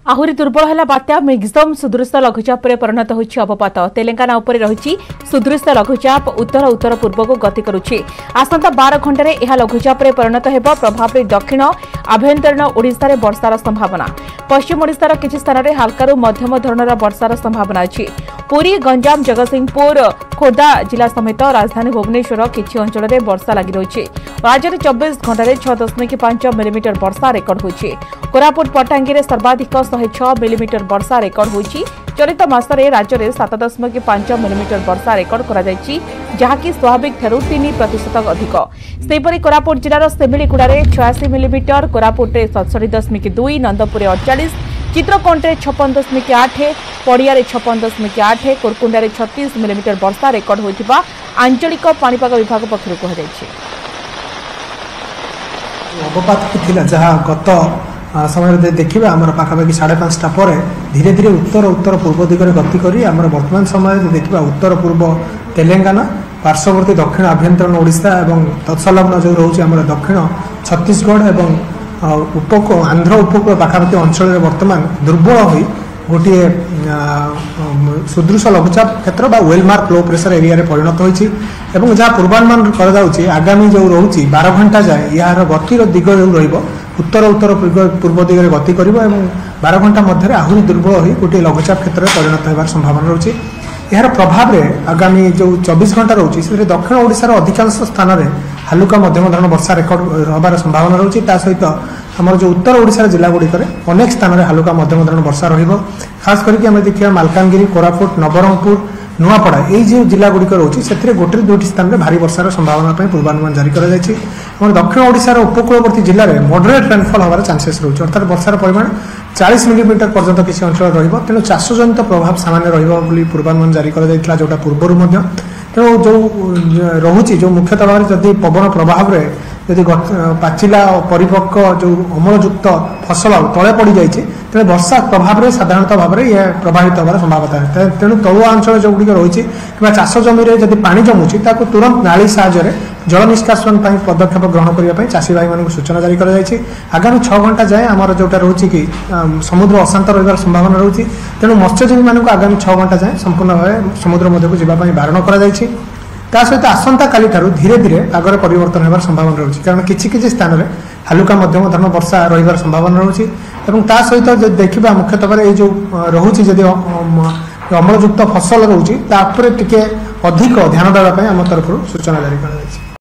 आहुरी दुर्बल है बात्या मिक्सम सुदृश लघुचाप परिणत होछि अवपात। तेलंगाना उपर रही सुदृश लघुचाप उत्तर उत्तर पूर्व को गति करुछि। आसंता 12 घंटे यह लघुचाप परिणत हेब प्रभाव में दक्षिण आभ्यंतरीण ओडिशा रे वर्षार संभावना। पश्चिम ओडिशार किछि स्थान रे हल्का मध्यम धरणर वर्षार संभावना अछि। पुरी गंजाम जगतसिंहपुर खोर्धा जिला समेत राजधानी भुवनेश्वर किछि अंचल रे वर्षा लागि रहिछि। राज्य में 24 घंटे 6.5 मिलीमीटर वर्षा रेकर्ड होछि। कोरापुट पटांगी रे सर्वाधिक 106 मिलीमीटर वर्षा रेकर्ड होछि। चलित मासरे राज्य में 7.5 मिलीमीटर वर्षा रेकर्ड करा जायछि, जहाँकि स्वाभाविक ठारू 3% अधिक। सेहिपरि कोरापुट जिलार सेमिलीगुड़ा 86 मिलीमीटर, कोरापुट 67.2, नंदपुर 48, चित्रकोट 56.8, पड़िया 56.8, कोरकुंडा 36 मिलीमीटर वर्षा रेकर्ड होइतिबा आंचलिक पाणीपाग विभाग पक्षरु कहଯାଇଛି। अवपात थिला जहाँ गत समय देखिए आम पाखापाखि 5:30 पर धीरे धीरे उत्तर उत्तर पूर्व दिगरे गति करी आम वर्तमान समय देखा उत्तर पूर्व तेलंगाना पार्श्ववर्ती दक्षिण आभ्यंतरीण ओडिशा और तत्सलग्न जो रोचे आम दक्षिण छत्तीसगढ़ और आंध्र उपकूल पाखापाखि अंचल वर्तमान दुर्बल हो गोटे सुदृश लघुचाप क्षेत्र बा वेलमार्क लो प्रेशर एरिया रे परिणत होइछि एवं जहाँ पूर्वानुमान कराଯାଉଛି आगामी जो रोचे 12 घंटा जाए यार गतिर दिग जो रहिबो उत्तर उत्तर पूर्व दिगरे गति करिबो एवं 12 घंटा मध्य आहुरी दुर्बल हो गोटे लघुचाप क्षेत्र में परिणत होबार संभावना रोचे। यार प्रभाव में आगामी जो 24 घंटा रोचे से दक्षिण ओडिशार अधिकांश स्थान में हालुका मध्यम धरण वर्षा रेकर्ड होबार संभावना रोचे। ता सहित आमर जो उत्तर ओडिशार जिला गुड़िकर अनेक स्थान में हालुका मध्यम धरण वर्षा रहिबो। खास करके आम देखिए मालकानगिरी, कोरापुट, नवरंगपुर, नुआपड़ा ये जो जिला गुड़िक रोचे से गोटे दुईटी स्थान में भारी वर्षार संभावना पूर्वानुमान जारी कर दक्षिण ओडिशार उपकूलवर्ती जिले में मॉडरेट रेनफॉल होवार चांसेस रोचे, अर्थात वर्षार परिमाण 40 मिलीमीटर पर्यंत किसी अंचल रहिबो। तेणु चाषजनित प्रभाव सामान्य रहिबो बोली पूर्वानुमान जारी कर जोटा पूर्वर तेणु जो रोचे जो मुख्यतः भाव जदि पवन प्रभाव में यदि पाचिला परिपक्व जो अमलयुक्त फसल तले पड़ जाए तेज वर्षा प्रभाव में साधारणतः भाव में यह प्रभावित होवार संभावना है। तेणु तलुआ अंचल जो गुड़िक रही कि चाष जमी जब पानी जमुची तुरंत नाली साहाय्य जल निष्कासन पदक्षेप ग्रहण करने चाषी भाई मान सूचना जारी कर आगामी 6 घंटा जाए आमर जोटा रोचे कि समुद्र अशांत रही संभावना रोचे। तेणु मत्स्यजीवी मानक आगामी 6 घंटा जाए संपूर्ण भाव समुद्र मध्य को जावाई बारण कर सहित आसंता काली ठारू धीरे धीरे आगर परिवर्तन होबार संभावना रोचे, कारण किछि स्थान में हालुका मध्यम धरण वर्षा रहिबार संभावना रोचे। एवं ता सहित देखा मुख्यतः ये जो रोचे जदि अमलयुक्त फसल रोचे टिके अधिक ध्यान देवाई आम तरफ सूचना जारी कर।